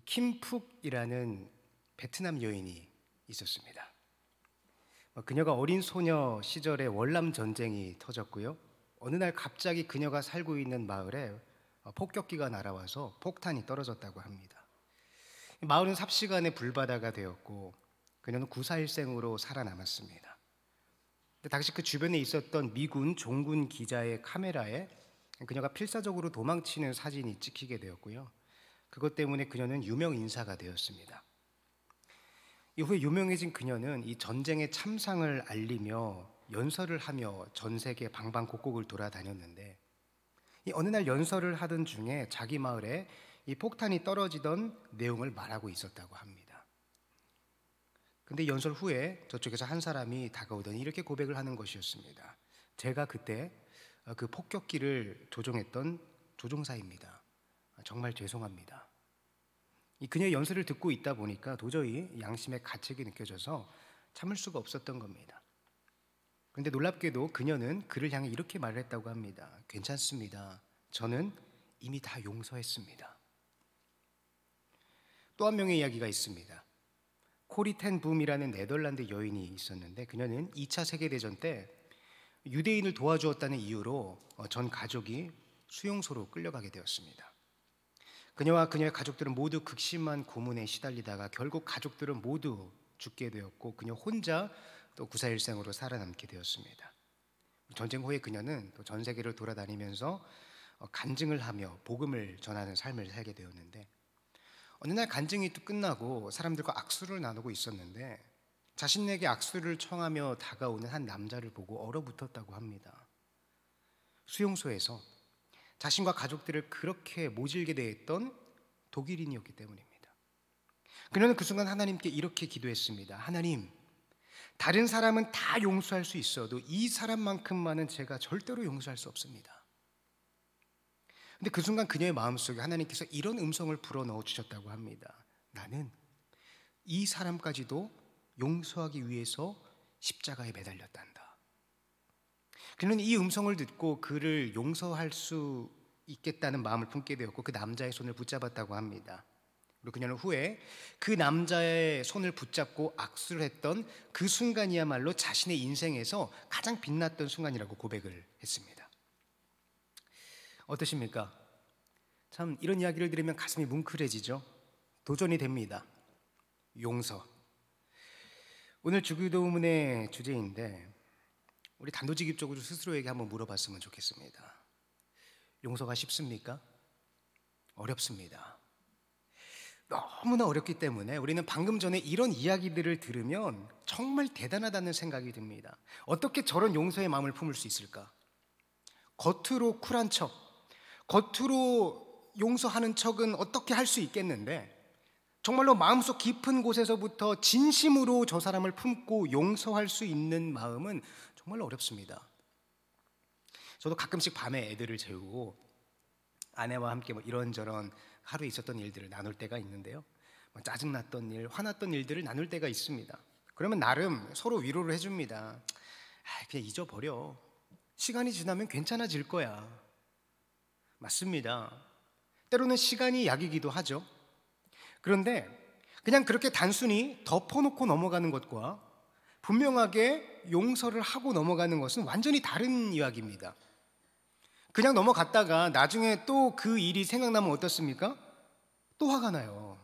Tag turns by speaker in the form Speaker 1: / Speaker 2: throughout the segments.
Speaker 1: 킴푹이라는 베트남 여인이 있었습니다. 그녀가 어린 소녀 시절에 월남 전쟁이 터졌고요. 어느 날 갑자기 그녀가 살고 있는 마을에 폭격기가 날아와서 폭탄이 떨어졌다고 합니다. 마을은 삽시간에 불바다가 되었고 그녀는 구사일생으로 살아남았습니다. 당시 그 주변에 있었던 미군 종군 기자의 카메라에 그녀가 필사적으로 도망치는 사진이 찍히게 되었고요. 그것 때문에 그녀는 유명 인사가 되었습니다. 이후에 유명해진 그녀는 이 전쟁의 참상을 알리며 연설을 하며 전 세계 방방곡곡을 돌아다녔는데, 이 어느 날 연설을 하던 중에 자기 마을에 이 폭탄이 떨어지던 내용을 말하고 있었다고 합니다. 근데 연설 후에 저쪽에서 한 사람이 다가오더니 이렇게 고백을 하는 것이었습니다. 제가 그때 그 폭격기를 조종했던 조종사입니다. 정말 죄송합니다. 이 그녀의 연설을 듣고 있다 보니까 도저히 양심의 가책이 느껴져서 참을 수가 없었던 겁니다. 그런데 놀랍게도 그녀는 그를 향해 이렇게 말을 했다고 합니다. 괜찮습니다. 저는 이미 다 용서했습니다. 또 한 명의 이야기가 있습니다. 코리 텐 붐이라는 네덜란드 여인이 있었는데, 그녀는 2차 세계대전 때 유대인을 도와주었다는 이유로 전 가족이 수용소로 끌려가게 되었습니다. 그녀와 그녀의 가족들은 모두 극심한 고문에 시달리다가 결국 가족들은 모두 죽게 되었고 그녀 혼자 또 구사일생으로 살아남게 되었습니다. 전쟁 후에 그녀는 또 전 세계를 돌아다니면서 간증을 하며 복음을 전하는 삶을 살게 되었는데, 어느 날 간증이 또 끝나고 사람들과 악수를 나누고 있었는데 자신에게 악수를 청하며 다가오는 한 남자를 보고 얼어붙었다고 합니다. 수용소에서 자신과 가족들을 그렇게 모질게 대했던 독일인이었기 때문입니다. 그녀는 그 순간 하나님께 이렇게 기도했습니다. 하나님, 다른 사람은 다 용서할 수 있어도 이 사람만큼만은 제가 절대로 용서할 수 없습니다. 근데 그 순간 그녀의 마음속에 하나님께서 이런 음성을 불어넣어 주셨다고 합니다. 나는 이 사람까지도 용서하기 위해서 십자가에 매달렸단다. 그는 이 음성을 듣고 그를 용서할 수 있겠다는 마음을 품게 되었고 그 남자의 손을 붙잡았다고 합니다. 그리고 그녀는 후에 그 남자의 손을 붙잡고 악수를 했던 그 순간이야말로 자신의 인생에서 가장 빛났던 순간이라고 고백을 했습니다. 어떠십니까? 참 이런 이야기를 들으면 가슴이 뭉클해지죠. 도전이 됩니다. 용서. 오늘 주기도문의 주제인데 우리 단도직입적으로 스스로에게 한번 물어봤으면 좋겠습니다. 용서가 쉽습니까? 어렵습니다. 너무나 어렵기 때문에 우리는 방금 전에 이런 이야기들을 들으면 정말 대단하다는 생각이 듭니다. 어떻게 저런 용서의 마음을 품을 수 있을까? 겉으로 쿨한 척, 겉으로 용서하는 척은 어떻게 할 수 있겠는데 정말로 마음속 깊은 곳에서부터 진심으로 저 사람을 품고 용서할 수 있는 마음은 정말로 어렵습니다. 저도 가끔씩 밤에 애들을 재우고 아내와 함께 이런저런 하루에 있었던 일들을 나눌 때가 있는데요. 짜증났던 일, 화났던 일들을 나눌 때가 있습니다. 그러면 나름 서로 위로를 해줍니다. 그냥 잊어버려. 시간이 지나면 괜찮아질 거야. 맞습니다. 때로는 시간이 약이기도 하죠. 그런데 그냥 그렇게 단순히 덮어놓고 넘어가는 것과 분명하게 용서를 하고 넘어가는 것은 완전히 다른 이야기입니다. 그냥 넘어갔다가 나중에 또 그 일이 생각나면 어떻습니까? 또 화가 나요.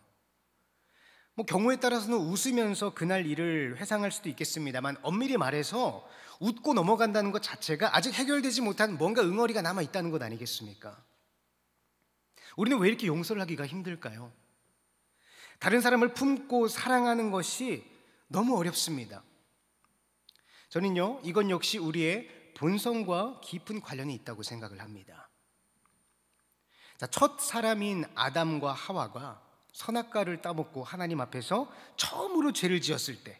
Speaker 1: 경우에 따라서는 웃으면서 그날 일을 회상할 수도 있겠습니다만 엄밀히 말해서 웃고 넘어간다는 것 자체가 아직 해결되지 못한 뭔가 응어리가 남아있다는 것 아니겠습니까? 우리는 왜 이렇게 용서를 하기가 힘들까요? 다른 사람을 품고 사랑하는 것이 너무 어렵습니다. 저는요, 이건 역시 우리의 본성과 깊은 관련이 있다고 생각을 합니다. 첫 사람인 아담과 하와가 선악과를 따먹고 하나님 앞에서 처음으로 죄를 지었을 때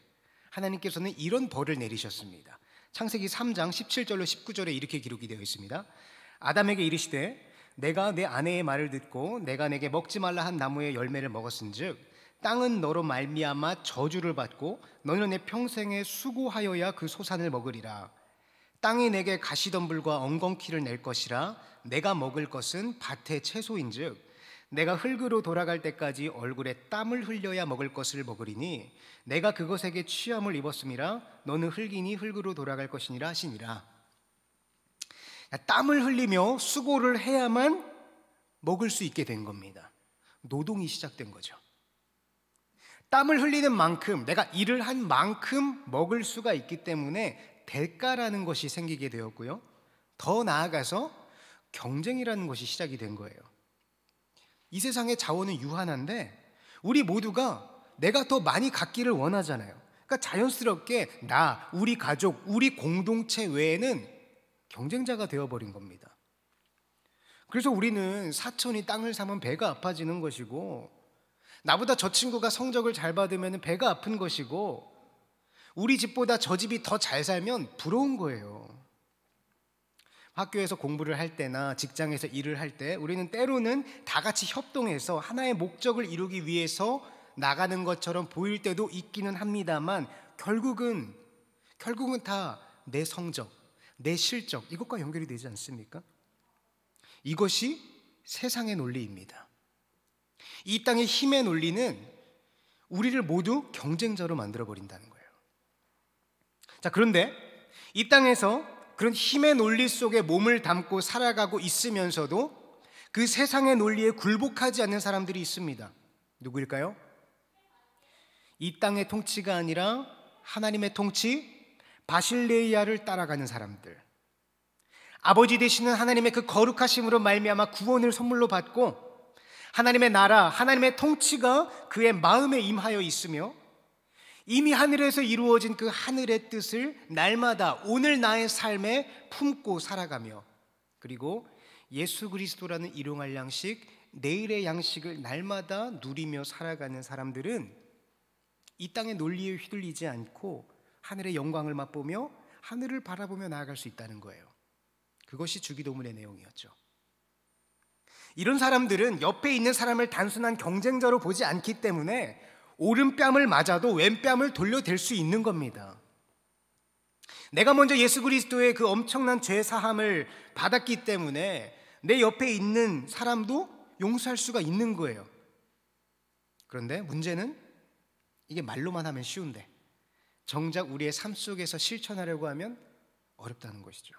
Speaker 1: 하나님께서는 이런 벌을 내리셨습니다. 창세기 3장 17절로 19절에 이렇게 기록이 되어 있습니다. 아담에게 이르시되 내가 내 아내의 말을 듣고 내가 내게 먹지 말라 한 나무의 열매를 먹었은즉 땅은 너로 말미암아 저주를 받고 너는 내 평생에 수고하여야 그 소산을 먹으리라. 땅이 내게 가시덤불과 엉겅퀴를 낼 것이라. 내가 먹을 것은 밭의 채소인즉 내가 흙으로 돌아갈 때까지 얼굴에 땀을 흘려야 먹을 것을 먹으리니 내가 그것에게 취함을 입었음이라. 너는 흙이니 흙으로 돌아갈 것이니라 하시니라. 땀을 흘리며 수고를 해야만 먹을 수 있게 된 겁니다. 노동이 시작된 거죠. 땀을 흘리는 만큼, 내가 일을 한 만큼 먹을 수가 있기 때문에 대가라는 것이 생기게 되었고요. 더 나아가서 경쟁이라는 것이 시작이 된 거예요. 이 세상의 자원은 유한한데 우리 모두가 내가 더 많이 갖기를 원하잖아요. 그러니까 자연스럽게 우리 가족, 우리 공동체 외에는 경쟁자가 되어버린 겁니다. 그래서 우리는 사촌이 땅을 사면 배가 아파지는 것이고, 나보다 저 친구가 성적을 잘 받으면 배가 아픈 것이고, 우리 집보다 저 집이 더 잘 살면 부러운 거예요. 학교에서 공부를 할 때나 직장에서 일을 할 때 우리는 때로는 다 같이 협동해서 하나의 목적을 이루기 위해서 나가는 것처럼 보일 때도 있기는 합니다만, 결국은 다 내 성적, 내 실적, 이것과 연결이 되지 않습니까? 이것이 세상의 논리입니다. 이 땅의 힘의 논리는 우리를 모두 경쟁자로 만들어버린다는 거예요. 자, 그런데 이 땅에서 그런 힘의 논리 속에 몸을 담고 살아가고 있으면서도 그 세상의 논리에 굴복하지 않는 사람들이 있습니다. 누구일까요? 이 땅의 통치가 아니라 하나님의 통치, 바실레이아를 따라가는 사람들, 아버지 되시는 하나님의 그 거룩하심으로 말미암아 구원을 선물로 받고 하나님의 나라, 하나님의 통치가 그의 마음에 임하여 있으며 이미 하늘에서 이루어진 그 하늘의 뜻을 날마다 오늘 나의 삶에 품고 살아가며, 그리고 예수 그리스도라는 일용할 양식, 내일의 양식을 날마다 누리며 살아가는 사람들은 이 땅의 논리에 휘둘리지 않고 하늘의 영광을 맛보며 하늘을 바라보며 나아갈 수 있다는 거예요. 그것이 주기도문의 내용이었죠. 이런 사람들은 옆에 있는 사람을 단순한 경쟁자로 보지 않기 때문에 오른뺨을 맞아도 왼뺨을 돌려댈 수 있는 겁니다. 내가 먼저 예수 그리스도의 그 엄청난 죄 사함을 받았기 때문에 내 옆에 있는 사람도 용서할 수가 있는 거예요. 그런데 문제는 이게 말로만 하면 쉬운데 정작 우리의 삶 속에서 실천하려고 하면 어렵다는 것이죠.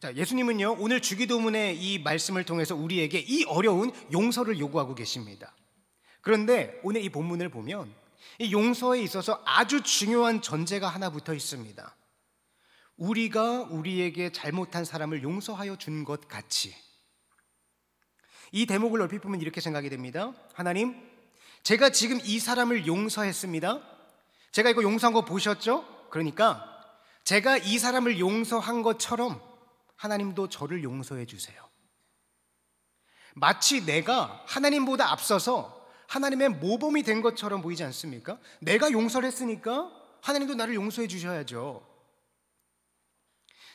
Speaker 1: 자, 예수님은요, 오늘 주기도문의 이 말씀을 통해서 우리에게 이 어려운 용서를 요구하고 계십니다. 그런데 오늘 이 본문을 보면 이 용서에 있어서 아주 중요한 전제가 하나 붙어 있습니다. 우리가 우리에게 잘못한 사람을 용서하여 준 것 같이. 이 대목을 얼핏 보면 이렇게 생각이 됩니다. 하나님, 제가 지금 이 사람을 용서했습니다. 제가 이거 용서한 거 보셨죠? 그러니까 제가 이 사람을 용서한 것처럼 하나님도 저를 용서해 주세요. 마치 내가 하나님보다 앞서서 하나님의 모범이 된 것처럼 보이지 않습니까? 내가 용서를 했으니까 하나님도 나를 용서해 주셔야죠.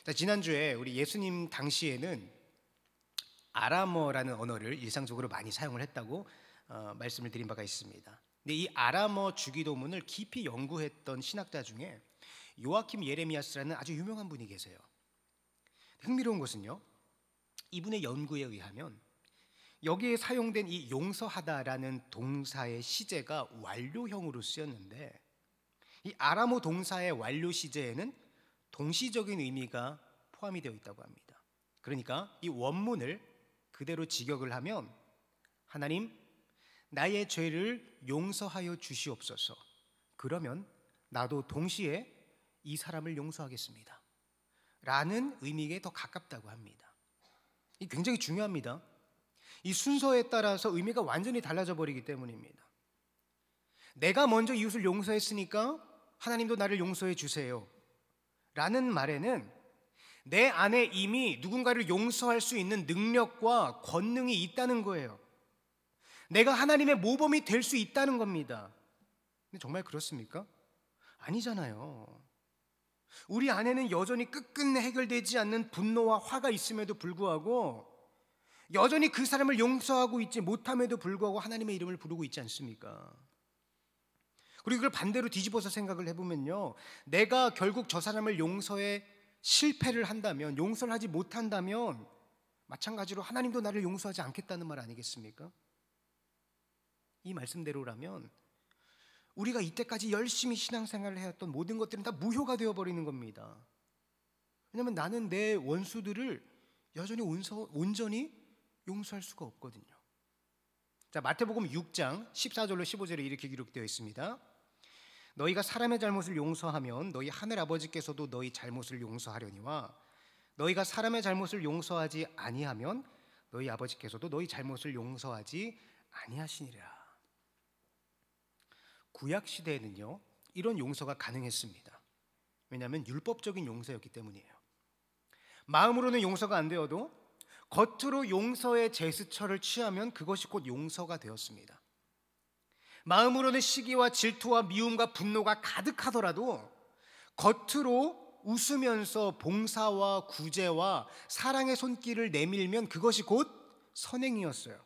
Speaker 1: 자, 지난주에 우리 예수님 당시에는 아람어라는 언어를 일상적으로 많이 사용을 했다고 말씀을 드린 바가 있습니다. 근데 이 아람어 주기도문을 깊이 연구했던 신학자 중에 요아킴 예레미야스라는 아주 유명한 분이 계세요. 흥미로운 것은요, 이분의 연구에 의하면 여기에 사용된 이 용서하다라는 동사의 시제가 완료형으로 쓰였는데, 이 아람어 동사의 완료 시제에는 동시적인 의미가 포함이 되어 있다고 합니다. 그러니까 이 원문을 그대로 직역을 하면, 하나님, 나의 죄를 용서하여 주시옵소서. 그러면 나도 동시에 이 사람을 용서하겠습니다 라는 의미에 더 가깝다고 합니다. 이 굉장히 중요합니다. 이 순서에 따라서 의미가 완전히 달라져 버리기 때문입니다. 내가 먼저 이웃을 용서했으니까 하나님도 나를 용서해 주세요 라는 말에는 내 안에 이미 누군가를 용서할 수 있는 능력과 권능이 있다는 거예요. 내가 하나님의 모범이 될 수 있다는 겁니다. 근데 정말 그렇습니까? 아니잖아요. 우리 안에는 여전히 끝끝내 해결되지 않는 분노와 화가 있음에도 불구하고, 여전히 그 사람을 용서하고 있지 못함에도 불구하고 하나님의 이름을 부르고 있지 않습니까? 그리고 그걸 반대로 뒤집어서 생각을 해보면요, 내가 결국 저 사람을 용서에 실패를 한다면, 용서를 하지 못한다면 마찬가지로 하나님도 나를 용서하지 않겠다는 말 아니겠습니까? 이 말씀대로라면 우리가 이때까지 열심히 신앙생활을 해왔던 모든 것들은 다 무효가 되어버리는 겁니다. 왜냐하면 나는 내 원수들을 여전히 온전히 용서할 수가 없거든요. 자, 마태복음 6장 14절로 15절에 이렇게 기록되어 있습니다. 너희가 사람의 잘못을 용서하면 너희 하늘 아버지께서도 너희 잘못을 용서하려니와 너희가 사람의 잘못을 용서하지 아니하면 너희 아버지께서도 너희 잘못을 용서하지 아니하시니라. 구약 시대에는요, 이런 용서가 가능했습니다. 왜냐하면 율법적인 용서였기 때문이에요. 마음으로는 용서가 안 되어도 겉으로 용서의 제스처를 취하면 그것이 곧 용서가 되었습니다. 마음으로는 시기와 질투와 미움과 분노가 가득하더라도 겉으로 웃으면서 봉사와 구제와 사랑의 손길을 내밀면 그것이 곧 선행이었어요.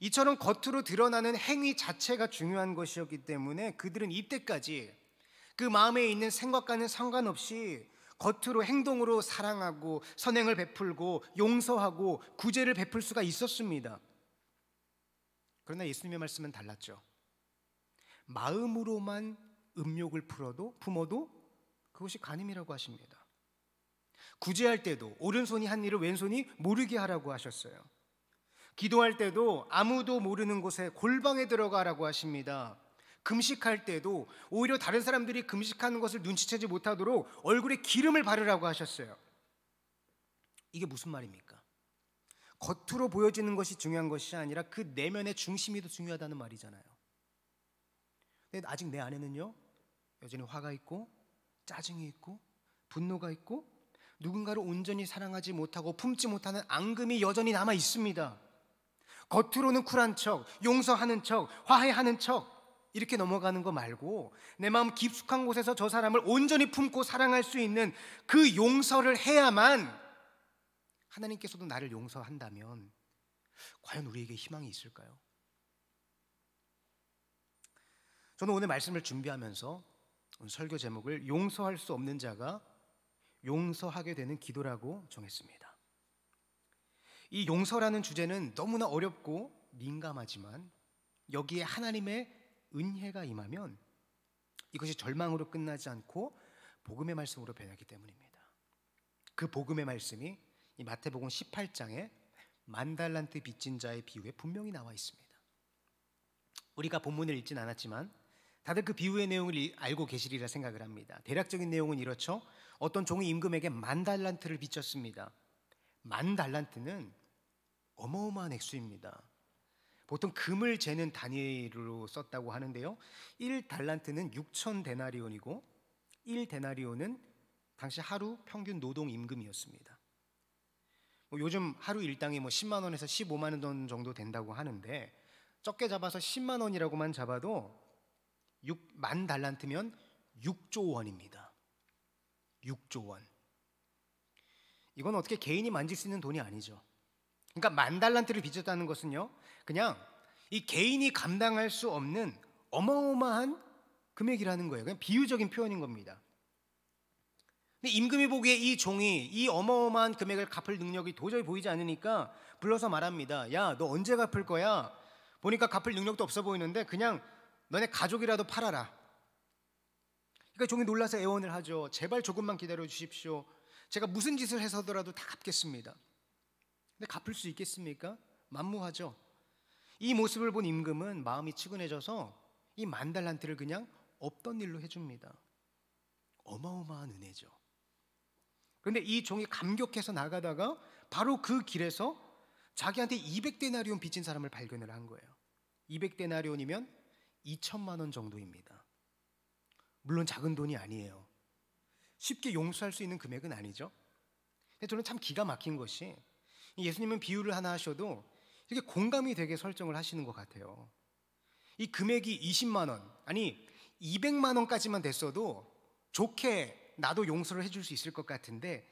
Speaker 1: 이처럼 겉으로 드러나는 행위 자체가 중요한 것이었기 때문에 그들은 이때까지 그 마음에 있는 생각과는 상관없이 겉으로 행동으로 사랑하고 선행을 베풀고 용서하고 구제를 베풀 수가 있었습니다. 그러나 예수님의 말씀은 달랐죠. 마음으로만 음욕을 품어도 그것이 간음이라고 하십니다. 구제할 때도 오른손이 한 일을 왼손이 모르게 하라고 하셨어요. 기도할 때도 아무도 모르는 곳에 골방에 들어가라고 하십니다. 금식할 때도 오히려 다른 사람들이 금식하는 것을 눈치채지 못하도록 얼굴에 기름을 바르라고 하셨어요. 이게 무슨 말입니까? 겉으로 보여지는 것이 중요한 것이 아니라 그 내면의 중심이 더 중요하다는 말이잖아요. 근데 아직 내 안에는요, 여전히 화가 있고 짜증이 있고 분노가 있고 누군가를 온전히 사랑하지 못하고 품지 못하는 앙금이 여전히 남아 있습니다. 겉으로는 쿨한 척, 용서하는 척, 화해하는 척 이렇게 넘어가는 거 말고 내 마음 깊숙한 곳에서 저 사람을 온전히 품고 사랑할 수 있는 그 용서를 해야만 하나님께서도 나를 용서한다면 과연 우리에게 희망이 있을까요? 저는 오늘 말씀을 준비하면서 오늘 설교 제목을 용서할 수 없는 자가 용서하게 되는 기도라고 정했습니다. 이 용서라는 주제는 너무나 어렵고 민감하지만 여기에 하나님의 은혜가 임하면 이것이 절망으로 끝나지 않고 복음의 말씀으로 변하기 때문입니다. 그 복음의 말씀이 이 마태복음 18장에 만달란트 빚진 자의 비유에 분명히 나와 있습니다. 우리가 본문을 읽진 않았지만 다들 그 비유의 내용을 알고 계시리라 생각을 합니다. 대략적인 내용은 이렇죠. 어떤 종이 임금에게 10,000달란트를 빚졌습니다. 10,000달란트는 어마어마한 액수입니다. 보통 금을 재는 단위로 썼다고 하는데요, 1달란트는 6,000데나리온이고 1데나리온은 당시 하루 평균 노동 임금이었습니다. 요즘 하루 일당이 10만 원에서 15만 원 정도 된다고 하는데 적게 잡아서 10만 원이라고만 잡아도 6만 달란트면 6조 원입니다. 6조 원. 이건 어떻게 개인이 만질 수 있는 돈이 아니죠. 그러니까 10,000달란트를 빚졌다는 것은요, 그냥 이 개인이 감당할 수 없는 어마어마한 금액이라는 거예요. 그냥 비유적인 표현인 겁니다. 근데 임금이 보기에 이 종이 이 어마어마한 금액을 갚을 능력이 도저히 보이지 않으니까 불러서 말합니다. 야, 너 언제 갚을 거야? 보니까 갚을 능력도 없어 보이는데 그냥 너네 가족이라도 팔아라. 그러니까 종이 놀라서 애원을 하죠. 제발 조금만 기다려 주십시오. 제가 무슨 짓을 해서더라도 다 갚겠습니다. 근데 갚을 수 있겠습니까? 만무하죠. 이 모습을 본 임금은 마음이 측은해져서 이 10,000달란트를 그냥 없던 일로 해줍니다. 어마어마한 은혜죠. 그런데 이 종이 감격해서 나가다가 바로 그 길에서 자기한테 200데나리온 빚진 사람을 발견을 한 거예요. 200데나리온이면 2천만 원 정도입니다. 물론 작은 돈이 아니에요. 쉽게 용서할 수 있는 금액은 아니죠. 근데 저는 참 기가 막힌 것이 예수님은 비유를 하나 하셔도 이렇게 공감이 되게 설정을 하시는 것 같아요. 이 금액이 20만 원, 아니 200만 원까지만 됐어도 좋게 나도 용서를 해줄 수 있을 것 같은데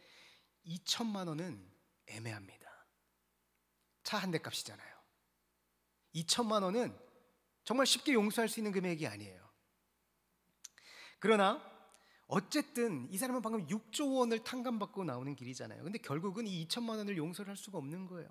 Speaker 1: 2천만 원은 애매합니다. 차 한 대 값이잖아요. 2천만 원은 정말 쉽게 용서할 수 있는 금액이 아니에요. 그러나 어쨌든 이 사람은 방금 6조 원을 탕감받고 나오는 길이잖아요. 근데 결국은 이 2천만 원을 용서를 할 수가 없는 거예요.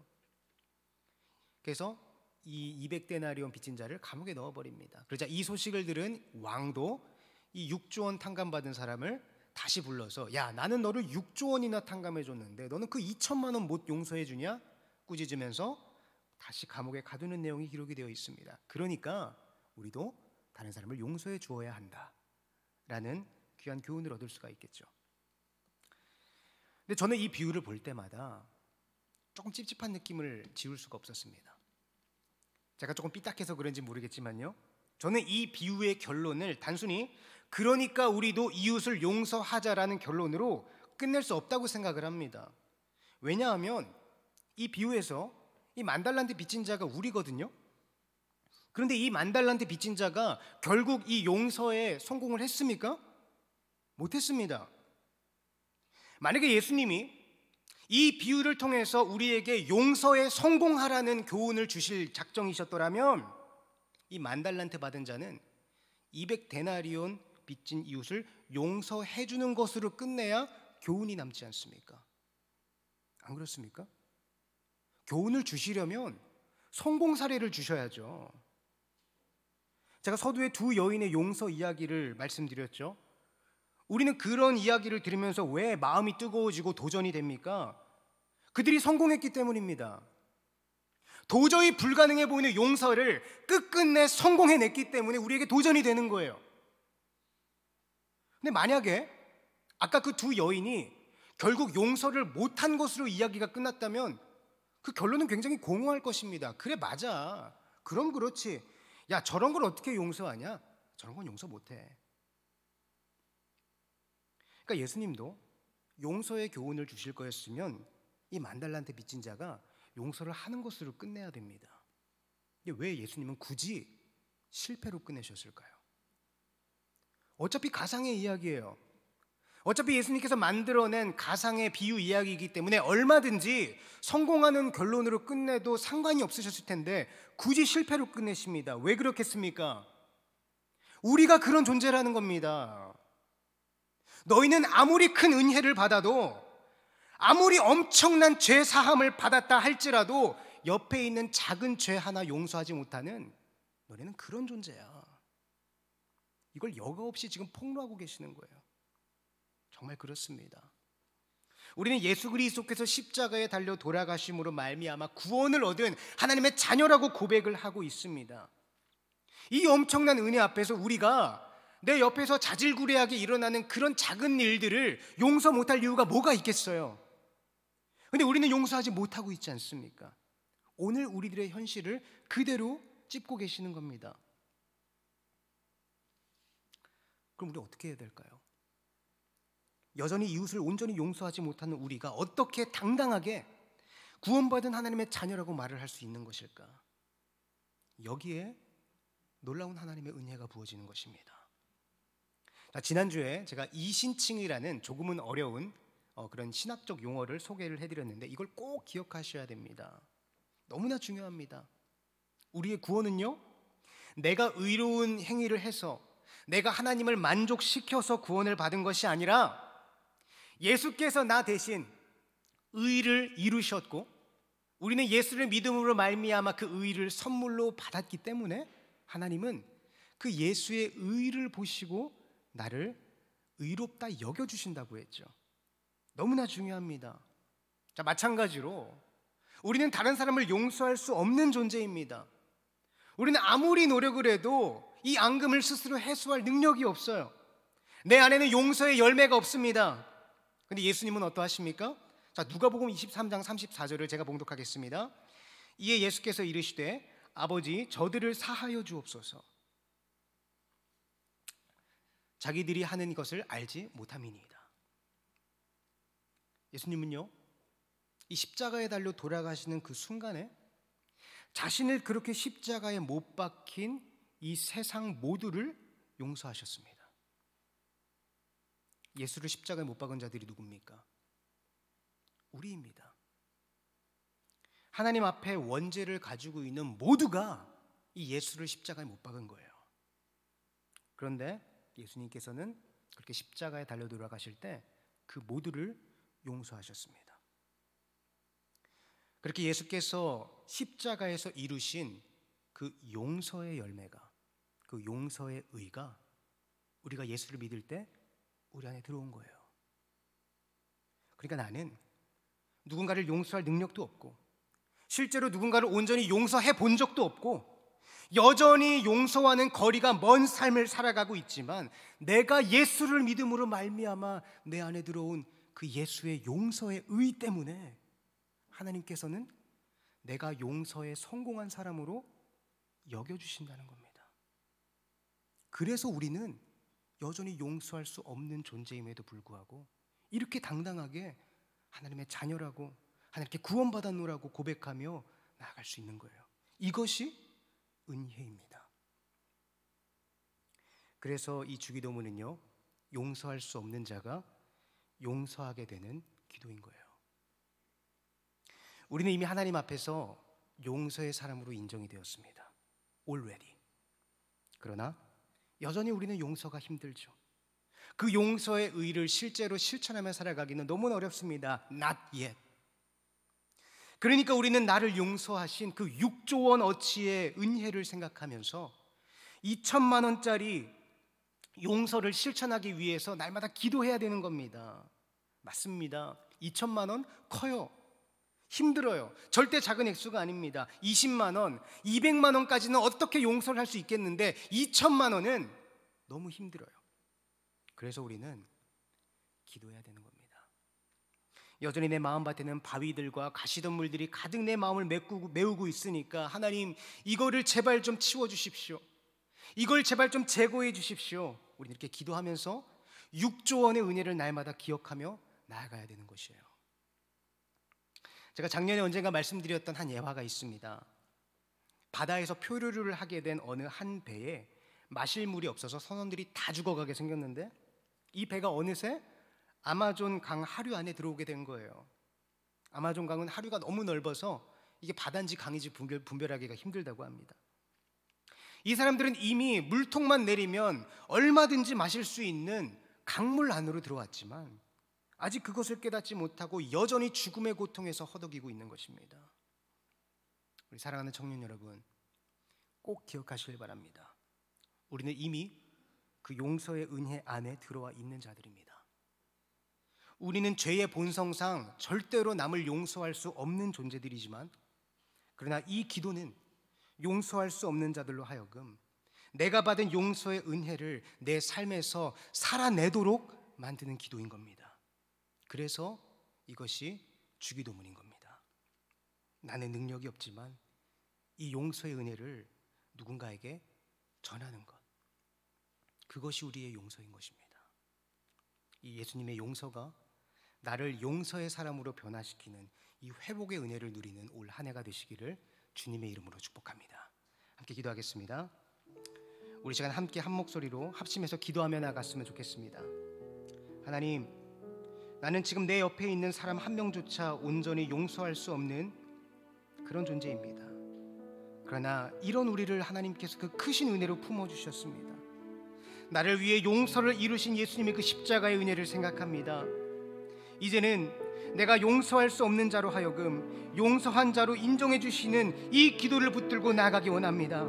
Speaker 1: 그래서 이 200데나리온 빚진 자를 감옥에 넣어버립니다. 그러자 이 소식을 들은 왕도 이 6조 원 탕감받은 사람을 다시 불러서, 야, 나는 너를 6조 원이나 탕감해 줬는데 너는 그 2천만 원 못 용서해 주냐? 꾸짖으면서 다시 감옥에 가두는 내용이 기록이 되어 있습니다. 그러니까 우리도 다른 사람을 용서해 주어야 한다라는 귀한 교훈을 얻을 수가 있겠죠. 근데 저는 이 비유를 볼 때마다 조금 찝찝한 느낌을 지울 수가 없었습니다. 제가 조금 삐딱해서 그런지 모르겠지만요, 저는 이 비유의 결론을 단순히 그러니까 우리도 이웃을 용서하자라는 결론으로 끝낼 수 없다고 생각을 합니다. 왜냐하면 이 비유에서 이 10,000달란트 빚진 자가 우리거든요. 그런데 이 10,000달란트 빚진 자가 결국 이 용서에 성공을 했습니까? 못했습니다. 만약에 예수님이 이 비유를 통해서 우리에게 용서에 성공하라는 교훈을 주실 작정이셨더라면 이 10,000달란트 받은 자는 200데나리온 빚진 이웃을 용서해 주는 것으로 끝내야 교훈이 남지 않습니까? 안 그렇습니까? 교훈을 주시려면 성공 사례를 주셔야죠. 제가 서두에 두 여인의 용서 이야기를 말씀드렸죠. 우리는 그런 이야기를 들으면서 왜 마음이 뜨거워지고 도전이 됩니까? 그들이 성공했기 때문입니다. 도저히 불가능해 보이는 용서를 끝끝내 성공해냈기 때문에 우리에게 도전이 되는 거예요. 근데 만약에 아까 그 두 여인이 결국 용서를 못한 것으로 이야기가 끝났다면 그 결론은 굉장히 공허할 것입니다. 그래, 맞아. 그럼 그렇지. 야, 저런 걸 어떻게 용서하냐? 저런 건 용서 못해. 그러니까 예수님도 용서의 교훈을 주실 거였으면 이 10,000달란트 빚진 자가 용서를 하는 것으로 끝내야 됩니다. 왜 예수님은 굳이 실패로 끝내셨을까요? 어차피 가상의 이야기예요. 어차피 예수님께서 만들어낸 가상의 비유 이야기이기 때문에 얼마든지 성공하는 결론으로 끝내도 상관이 없으셨을 텐데 굳이 실패로 끝내십니다. 왜 그렇겠습니까? 우리가 그런 존재라는 겁니다. 너희는 아무리 큰 은혜를 받아도, 아무리 엄청난 죄 사함을 받았다 할지라도 옆에 있는 작은 죄 하나 용서하지 못하는 너희는 그런 존재야. 이걸 여과 없이 지금 폭로하고 계시는 거예요. 정말 그렇습니다. 우리는 예수 그리스도께서 십자가에 달려 돌아가심으로 말미암아 구원을 얻은 하나님의 자녀라고 고백을 하고 있습니다. 이 엄청난 은혜 앞에서 우리가 내 옆에서 자질구레하게 일어나는 그런 작은 일들을 용서 못할 이유가 뭐가 있겠어요? 근데 우리는 용서하지 못하고 있지 않습니까? 오늘 우리들의 현실을 그대로 찝고 계시는 겁니다. 그럼 우리 어떻게 해야 될까요? 여전히 이웃을 온전히 용서하지 못하는 우리가 어떻게 당당하게 구원받은 하나님의 자녀라고 말을 할 수 있는 것일까? 여기에 놀라운 하나님의 은혜가 부어지는 것입니다. 자, 지난주에 제가 이신칭이라는 조금은 어려운 그런 신학적 용어를 소개를 해드렸는데 이걸 꼭 기억하셔야 됩니다. 너무나 중요합니다. 우리의 구원은요, 내가 의로운 행위를 해서 내가 하나님을 만족시켜서 구원을 받은 것이 아니라 예수께서 나 대신 의를 이루셨고 우리는 예수를 믿음으로 말미암아 그 의를 선물로 받았기 때문에 하나님은 그 예수의 의를 보시고 나를 의롭다 여겨주신다고 했죠. 너무나 중요합니다. 자, 마찬가지로 우리는 다른 사람을 용서할 수 없는 존재입니다. 우리는 아무리 노력을 해도 이 앙금을 스스로 해소할 능력이 없어요. 내 안에는 용서의 열매가 없습니다. 근데 예수님은 어떠하십니까? 자, 누가복음 23장 34절을 제가 봉독하겠습니다. 이에 예수께서 이르시되 아버지 저들을 사하여 주옵소서. 자기들이 하는 것을 알지 못함이니이다. 예수님은요, 이 십자가에 달려 돌아가시는 그 순간에 자신을 그렇게 십자가에 못 박힌 이 세상 모두를 용서하셨습니다. 예수를 십자가에 못 박은 자들이 누굽니까? 우리입니다. 하나님 앞에 원죄를 가지고 있는 모두가 이 예수를 십자가에 못 박은 거예요. 그런데 예수님께서는 그렇게 십자가에 달려 돌아가실 때 그 모두를 용서하셨습니다. 그렇게 예수께서 십자가에서 이루신 그 용서의 열매가, 그 용서의 의가 우리가 예수를 믿을 때 우리 안에 들어온 거예요. 그러니까 나는 누군가를 용서할 능력도 없고, 실제로 누군가를 온전히 용서해 본 적도 없고, 여전히 용서와는 거리가 먼 삶을 살아가고 있지만, 내가 예수를 믿음으로 말미암아 내 안에 들어온 그 예수의 용서의 의 때문에 하나님께서는 내가 용서에 성공한 사람으로 여겨주신다는 겁니다. 그래서 우리는 여전히 용서할 수 없는 존재임에도 불구하고 이렇게 당당하게 하나님의 자녀라고, 하나님께 구원받았노라고 고백하며 나아갈 수 있는 거예요. 이것이 은혜입니다. 그래서 이 주기도문은요, 용서할 수 없는 자가 용서하게 되는 기도인 거예요. 우리는 이미 하나님 앞에서 용서의 사람으로 인정이 되었습니다. already. 그러나 여전히 우리는 용서가 힘들죠. 그 용서의 의를 실제로 실천하며 살아가기는 너무나 어렵습니다. Not yet. 그러니까 우리는 나를 용서하신 그 6조 원 어치의 은혜를 생각하면서 2천만 원짜리 용서를 실천하기 위해서 날마다 기도해야 되는 겁니다. 맞습니다. 2천만 원 커요. 힘들어요. 절대 작은 액수가 아닙니다. 20만 원, 200만 원까지는 어떻게 용서를 할 수 있겠는데 2천만 원은 너무 힘들어요. 그래서 우리는 기도해야 되는 겁니다. 여전히 내 마음밭에는 바위들과 가시덤불들이 가득 내 마음을 메우고 있으니까 하나님, 이거를 제발 좀 치워주십시오. 이걸 제발 좀 제거해 주십시오. 우리는 이렇게 기도하면서 6조 원의 은혜를 날마다 기억하며 나아가야 되는 것이에요. 제가 작년에 언젠가 말씀드렸던 한 예화가 있습니다. 바다에서 표류를 하게 된 어느 한 배에 마실 물이 없어서 선원들이 다 죽어가게 생겼는데, 이 배가 어느새 아마존 강 하류 안에 들어오게 된 거예요. 아마존 강은 하류가 너무 넓어서 이게 바다인지 강인지 분별하기가 힘들다고 합니다. 이 사람들은 이미 물통만 내리면 얼마든지 마실 수 있는 강물 안으로 들어왔지만 아직 그것을 깨닫지 못하고 여전히 죽음의 고통에서 허덕이고 있는 것입니다. 우리 사랑하는 청년 여러분, 꼭 기억하시길 바랍니다. 우리는 이미 그 용서의 은혜 안에 들어와 있는 자들입니다. 우리는 죄의 본성상 절대로 남을 용서할 수 없는 존재들이지만, 그러나 이 기도는 용서할 수 없는 자들로 하여금 내가 받은 용서의 은혜를 내 삶에서 살아내도록 만드는 기도인 겁니다. 그래서 이것이 주기도문인 겁니다. 나는 능력이 없지만 이 용서의 은혜를 누군가에게 전하는 것, 그것이 우리의 용서인 것입니다. 이 예수님의 용서가 나를 용서의 사람으로 변화시키는 이 회복의 은혜를 누리는 올 한 해가 되시기를 주님의 이름으로 축복합니다. 함께 기도하겠습니다. 우리 시간 함께 한 목소리로 합심해서 기도하며 나갔으면 좋겠습니다. 하나님, 나는 지금 내 옆에 있는 사람 한 명조차 온전히 용서할 수 없는 그런 존재입니다. 그러나 이런 우리를 하나님께서 그 크신 은혜로 품어주셨습니다. 나를 위해 용서를 이루신 예수님의 그 십자가의 은혜를 생각합니다. 이제는 내가 용서할 수 없는 자로 하여금 용서한 자로 인정해 주시는 이 기도를 붙들고 나아가기 원합니다.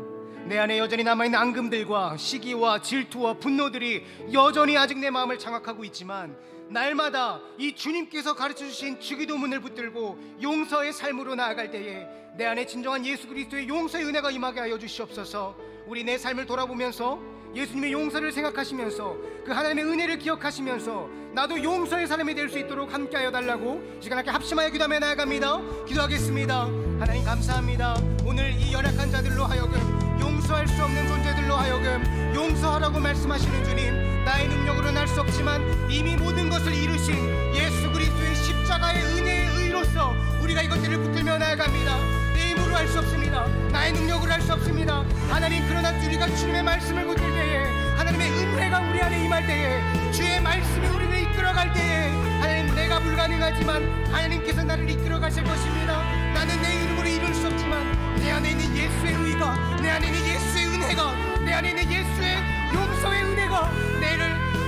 Speaker 1: 내 안에 여전히 남아있는 앙금들과 시기와 질투와 분노들이 여전히 아직 내 마음을 장악하고 있지만, 날마다 이 주님께서 가르쳐주신 주기도문을 붙들고 용서의 삶으로 나아갈 때에 내 안에 진정한 예수 그리스도의 용서의 은혜가 임하게 하여 주시옵소서. 우리 내 삶을 돌아보면서 예수님의 용서를 생각하시면서 그 하나님의 은혜를 기억하시면서 나도 용서의 사람이 될 수 있도록 함께하여 달라고 시간 함께 합심하여 기도하며 나아갑니다. 기도하겠습니다. 하나님 감사합니다. 오늘 이 연약한 자들로 하여금, 용서할 수 없는 존재들로 하여금 용서하라고 말씀하시는 주님, 나의 능력으로는 할 수 없지만 이미 모든 것을 이루신 예수 그리스도의 십자가의 은혜의 의로서 우리가 이것들을 붙들며 나아갑니다. 내 힘으로 할 수 없습니다. 나의 능력으로 할 수 없습니다. 하나님, 그러나 우리가 주님의 말씀을 붙들 때에, 하나님의 은혜가 우리 안에 임할 때에, 주의 말씀이 우리를 이끌어갈 때에, 하나님, 내가 불가능하지만 하나님께서 나를 이끌어 가실 것입니다. 나는 내 이름으로 이룰 수 없지만 내 안에 있는 예수의 의가, 내 안에 있는 예수의 은혜가, 내 안에 있는 예수의 용서의 은혜가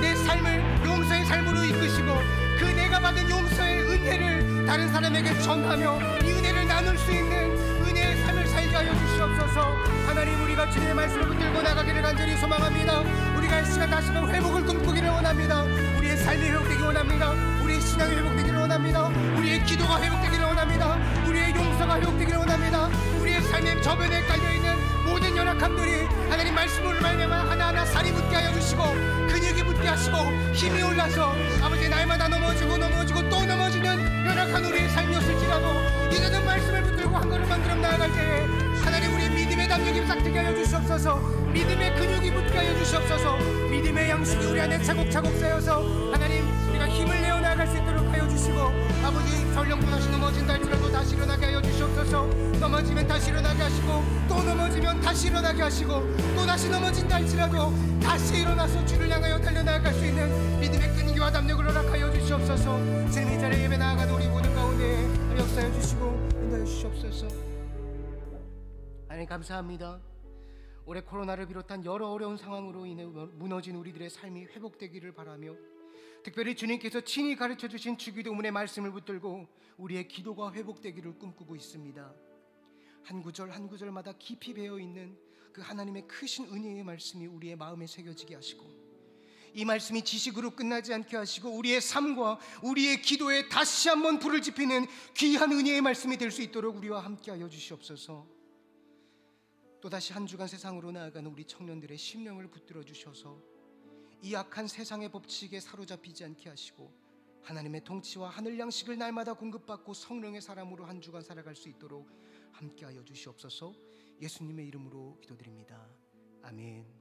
Speaker 1: 내 삶을 용서의 삶으로 이끄시고 그 내가 받은 용서의 은혜를 다른 사람에게 전하며 이 은혜를 나눌 수 있는 은혜의 삶을 살게 하여 주시옵소서. 하나님, 우리가 주님의 말씀을 붙들고 나가기를 간절히 소망합니다. 우리가 이 시간 다시금 회복을 꿈꾸기를 원합니다. 우리의 삶이 회복되기 원합니다. 우리의 신앙이 회복되기를 원합니다. 우리의 기도가 회복되기를 원합니다. 우리의 용서가 회복되기를 원합니다. 우리의 삶의 저변에 깔려있는 모든 연약함들이 하나님 말씀으로 말미암아 하나하나 살이 붙게 하여 주시고 근육이 붙게 하시고 힘이 올라서 아버지 날마다 넘어지고 또 넘어지는 연약한 우리의 삶이었을지라도 이제는 말씀을 붙들고 한 걸음 한 걸음 나아갈 때에 하나님, 우리의 믿음의 담력이 싹트게 하여 주시옵소서. 믿음의 근육이 붙게 하여 주시옵소서. 믿음의 양식이 우리 안에 차곡차곡 쌓여서 하나님, 우리가 힘을 내어 나아갈 수 있도록 하여 주시고 아버지, 전령도 다시 넘어진다 할지라도 다시 일어나게 하여 주시옵소서. 넘어지면 다시 일어나게 하시고 또 넘어지면 다시 일어나게 하시고 또 다시 넘어진다 할지라도 다시 일어나서 주를 향하여 달려나갈 수 있는 믿음의 끈기와 담력을 허락하여 주시옵소서. 지금 이 자리에 예배 나아가는 우리 모든 가운데 역사해 주시고 인도해 주시옵소서. 하나님, 감사합니다. 올해 코로나를 비롯한 여러 어려운 상황으로 인해 무너진 우리들의 삶이 회복되기를 바라며 특별히 주님께서 친히 가르쳐 주신 주기도문의 말씀을 붙들고 우리의 기도가 회복되기를 꿈꾸고 있습니다. 한 구절 한 구절마다 깊이 배어있는 그 하나님의 크신 은혜의 말씀이 우리의 마음에 새겨지게 하시고 이 말씀이 지식으로 끝나지 않게 하시고 우리의 삶과 우리의 기도에 다시 한번 불을 지피는 귀한 은혜의 말씀이 될 수 있도록 우리와 함께하여 주시옵소서. 또다시 한 주간 세상으로 나아가는 우리 청년들의 심령을 붙들어 주셔서 이 악한 세상의 법칙에 사로잡히지 않게 하시고 하나님의 통치와 하늘 양식을 날마다 공급받고 성령의 사람으로 한 주간 살아갈 수 있도록 함께하여 주시옵소서. 예수님의 이름으로 기도드립니다. 아멘.